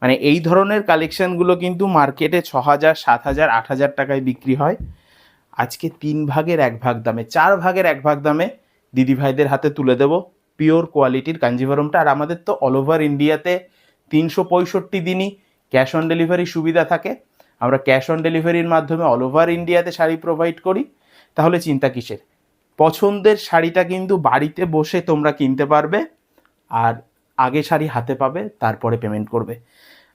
মানে এই ধরনের কালেকশানগুলো কিন্তু মার্কেটে 6,000, 7,000, 8,000 টাকায় বিক্রি হয়। আজকে 3 ভাগের 1 ভাগ দামে, 4 ভাগের 1 ভাগ দামে দিদিভাইদের হাতে তুলে দেবো পিওর কোয়ালিটির কাঞ্জিভারমটা। আর আমাদের তো অল ওভার ইন্ডিয়াতে 365 দিনই ক্যাশ অন ডেলিভারি সুবিধা থাকে। আমরা ক্যাশ অন ডেলিভারির মাধ্যমে অল ওভার ইন্ডিয়াতে শাড়ি প্রোভাইড করি। তাহলে চিন্তা কিসের? পছন্দের শাড়িটা কিন্তু বাড়িতে বসে তোমরা কিনতে পারবে, আর আগে শাড়ি হাতে পাবে, তারপরে পেমেন্ট করবে।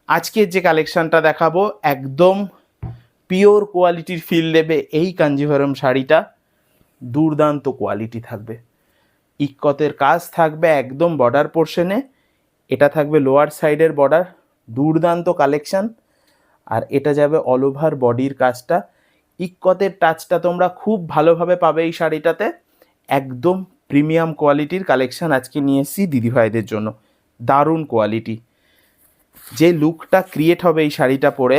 আজকের যে কালেকশানটা দেখাবো একদম পিওর কোয়ালিটির ফিল দেবে এই কাঞ্জিভারম শাড়িটা। দুর্দান্ত কোয়ালিটি থাকবে, ইক্কতের কাজ থাকবে একদম বর্ডার পোর্শনে, এটা থাকবে লোয়ার সাইডের বর্ডার, দুর্দান্ত কালেকশান। আর এটা যাবে অল ওভার বডির কাজটা, ইক্কতের টাচটা তোমরা খুব ভালোভাবে পাবে এই শাড়িটাতে। একদম প্রিমিয়াম কোয়ালিটির কালেকশান আজকে নিয়ে এসেছি দিদিভাইদের জন্য। দারুণ কোয়ালিটি, যে লুকটা ক্রিয়েট হবে এই শাড়িটা পরে,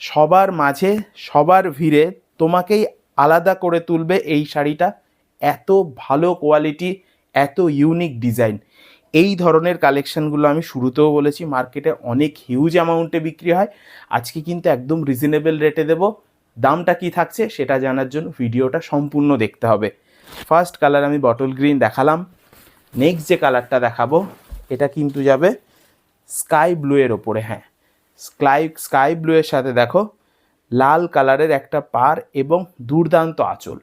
সবার মাঝে সবার ভিড়ে তোমাকেই আলাদা করে তুলবে এই শাড়িটা। এত ভালো কোয়ালিটি, এত ইউনিক ডিজাইন। এই ধরনের কালেকশানগুলো আমি শুরুতেও বলেছি মার্কেটে অনেক হিউজ অ্যামাউন্টে বিক্রি হয়। আজকে কিন্তু একদম রিজনেবল রেটে দেবো। দামটা কি থাকছে সেটা জানার জন্য ভিডিওটা সম্পূর্ণ দেখতে হবে। ফার্স্ট কালার আমি বটল গ্রিন দেখালাম। নেক্সট যে কালারটা দেখাবো এটা কিন্তু যাবে স্কাই ব্লু এর ওপরে। হ্যাঁ, স্কাই ব্লু এর সাথে দেখো লাল কালারের একটা পার এবং দুর্দান্ত আঁচল,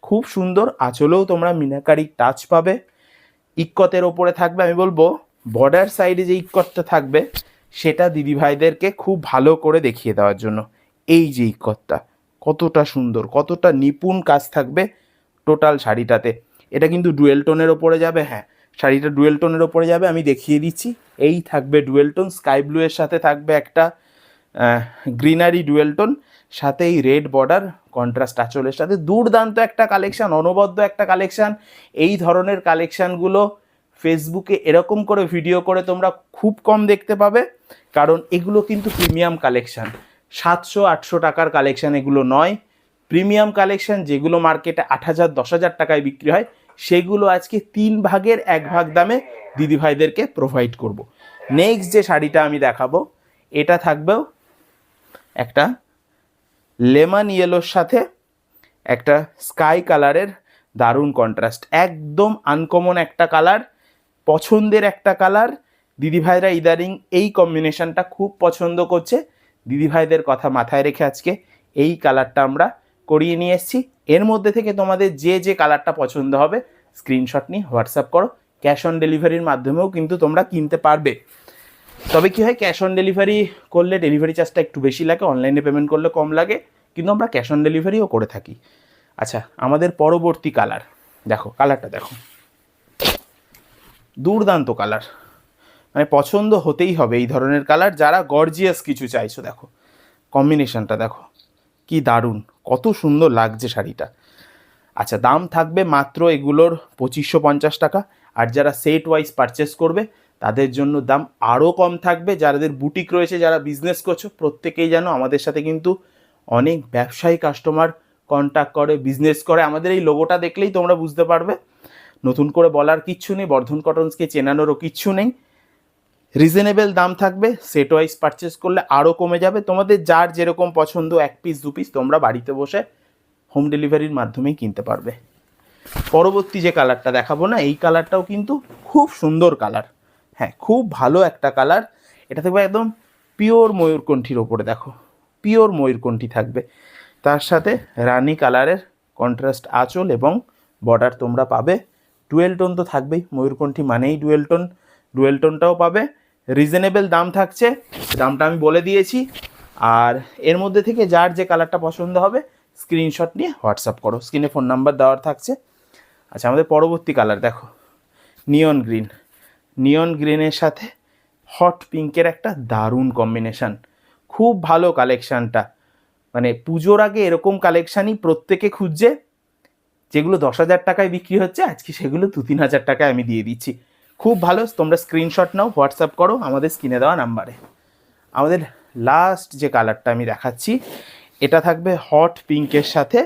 খুব সুন্দর। আঁচলেও তোমরা মিনাকারি টাচ পাবে। ইক্কতের ওপরে থাকবে, আমি বলবো বর্ডার সাইডে যে ইক্কতটা থাকবে সেটা দিদিভাইদেরকে খুব ভালো করে দেখিয়ে দেওয়ার জন্য। এই যে ইক্কতটা কতটা সুন্দর, কতটা নিপুণ কাজ থাকবে টোটাল শাড়িটাতে। এটা কিন্তু ডুয়েল টোনের ওপরে যাবে। হ্যাঁ, শাড়িটা ডুয়েল টোনের ওপরে যাবে, আমি দেখিয়ে দিচ্ছি। এই থাকবে ডুয়েল টোন, স্কাই ব্লু এর সাথে থাকবে একটা গ্রিনারি ডুয়েল টোন, সাথে এই রেড বর্ডার কন্ট্রাস্ট আঁচলের সাথে। দুর্দান্ত একটা কালেকশান, অনবদ্য একটা কালেকশান। এই ধরনের কালেকশানগুলো ফেসবুকে এরকম করে ভিডিও করে তোমরা খুব কম দেখতে পাবে, কারণ এগুলো কিন্তু প্রিমিয়াম কালেকশান। 700-800 টাকার কালেকশান এগুলো নয়। প্রিমিয়াম কালেকশান যেগুলো মার্কেটে 8,000, 10,000 টাকায় বিক্রি হয়, সেগুলো আজকে 3 ভাগের 1 ভাগ দামে দিদিভাইদেরকে প্রোভাইড করব। নেক্সট যে শাড়িটা আমি দেখাবো এটা থাকবেও একটা লেমন ইয়েলোর সাথে একটা স্কাই কালারের দারুণ কন্ট্রাস্ট, একদম আনকমন একটা কালার, পছন্দের একটা কালার। দিদিভাইরা ইদারিং এই কম্বিনেশনটা খুব পছন্দ করছে। দিদিভাইদের কথা মাথায় রেখে আজকে এই কালারটা আমরা করিয়ে নিয়ে এসেছি। এর মধ্যে থেকে তোমাদের যে যে কালারটা পছন্দ হবে স্ক্রিনশট নিয়ে হোয়াটসঅ্যাপ করো। ক্যাশ অন ডেলিভারির মাধ্যমেও কিন্তু তোমরা কিনতে পারবে। তবে কি হয়, ক্যাশ অন ডেলিভারি করলে ডেলিভারি চার্জটা একটু বেশি লাগে, অনলাইনে পেমেন্ট করলে কম লাগে, কিন্তু আমরা ক্যাশ অন ডেলিভারিও করে থাকি। আচ্ছা, আমাদের পরবর্তী কালার দেখো, কালারটা দেখো, দুর্দান্ত কালার, মানে পছন্দ হতেই হবে এই ধরনের কালার যারা গর্জিয়াস কিছু চাইছো। দেখো কম্বিনেশনটা দেখো কি দারুণ, কত সুন্দর লাগছে শাড়িটা। আচ্ছা, দাম থাকবে মাত্র এগুলোর 2,550 টাকা। আর যারা সেট ওয়াইজ পারচেস করবে তাদের জন্য দাম আরও কম থাকবে। যাদের বুটিক রয়েছে, যারা বিজনেস করছো, প্রত্যেকেই জানো আমাদের সাথে কিন্তু অনেক ব্যবসায়ী কাস্টমার কন্ট্যাক্ট করে, বিজনেস করে। আমাদের এই লোগোটা দেখলেই তোমরা বুঝতে পারবে। নতুন করে বলার কিচ্ছু নেই, বর্ধন কটনসকে চেনানোরও কিচ্ছু নেই। রিজনেবল দাম থাকবে, সেট ওয়াইজ পারচেস করলে আরও কমে যাবে। তোমাদের যার যেরকম পছন্দ 1 পিস 2 পিস তোমরা বাড়িতে বসে হোম ডেলিভারির মাধ্যমেই কিনতে পারবে। পরবর্তী যে কালারটা দেখাবো না, এই কালারটাও কিন্তু খুব সুন্দর কালার। হ্যাঁ, খুব ভালো একটা কালার। এটা থাকবে একদম পিওর ময়ূরকণ্ঠীর ওপরে। দেখো পিওর ময়ূরকণ্ঠী থাকবে, তার সাথে রানী কালারের কন্ট্রাস্ট আঁচল এবং বর্ডার তোমরা পাবে। ডুয়েল টোন তো থাকবেই, ময়ূরকণ্ঠী মানেই ডুয়েল টোন, ডুয়েল টোনটাও পাবে। রিজনেবল দাম থাকছে, দামটা আমি বলে দিয়েছি। আর এর মধ্যে থেকে যার যে কালারটা পছন্দ হবে স্ক্রিনশট নিয়ে হোয়াটসঅ্যাপ করো, স্ক্রিনে ফোন নাম্বার দেওয়ার থাকছে। আচ্ছা, আমাদের পরবর্তী কালার দেখো, নিয়ন গ্রিন। নিয়ন গ্রিনের সাথে হট পিঙ্কের একটা দারুণ কম্বিনেশান, খুব ভালো কালেকশানটা। মানে পুজোর আগে এরকম কালেকশানই প্রত্যেকে খুঁজছে। যেগুলো 10,000 টাকায় বিক্রি হচ্ছে আজকে সেগুলো 2-3 হাজার টাকায় আমি দিয়ে দিচ্ছি। খুব ভালো, তোমরা স্ক্রিনশট নাও, হোয়াটসঅ্যাপ করো আমাদের স্ক্রিনে দেওয়া নাম্বারে। আমাদের লাস্ট যে কালারটা আমি দেখাচ্ছি এটা থাকবে হট পিঙ্কের সাথে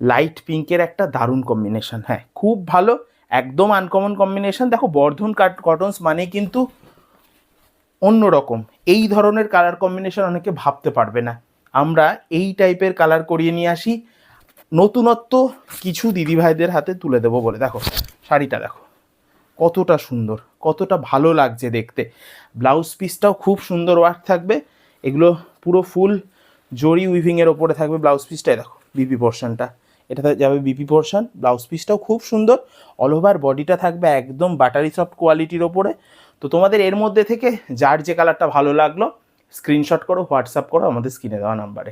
লাইট পিঙ্কের একটা দারুণ কম্বিনেশন। হ্যাঁ, খুব ভালো, একদম আনকমন কম্বিনেশন। দেখো বর্ধন কটনস মানে কিন্তু অন্যরকম। এই ধরনের কালার কম্বিনেশন অনেকে ভাবতে পারবে না। আমরা এই টাইপের কালার করিয়ে নিয়ে আসি, নতুনত্ব কিছু দিদিভাইদের হাতে তুলে দেবো বলে। দেখো শাড়িটা দেখো কতটা সুন্দর, কতটা ভালো লাগছে দেখতে। ব্লাউজ পিসটাও খুব সুন্দর ওয়ার্ক থাকবে, এগুলো পুরো ফুল জরি উইভিংয়ের ওপরে থাকবে ব্লাউজ পিসটাই। দেখো বিপি পোর্শনটা, এটাতে যাবে বিপি পোর্শন। ব্লাউজ পিসটাও খুব সুন্দর, অল ওভার বডিটা থাকবে একদম বাটারি সফট কোয়ালিটির ওপরে। তো তোমাদের এর মধ্যে থেকে যার যে কালারটা ভালো লাগলো স্ক্রিনশট করো, হোয়াটসঅ্যাপ করো আমাদের স্ক্রিনে দেওয়া নাম্বারে।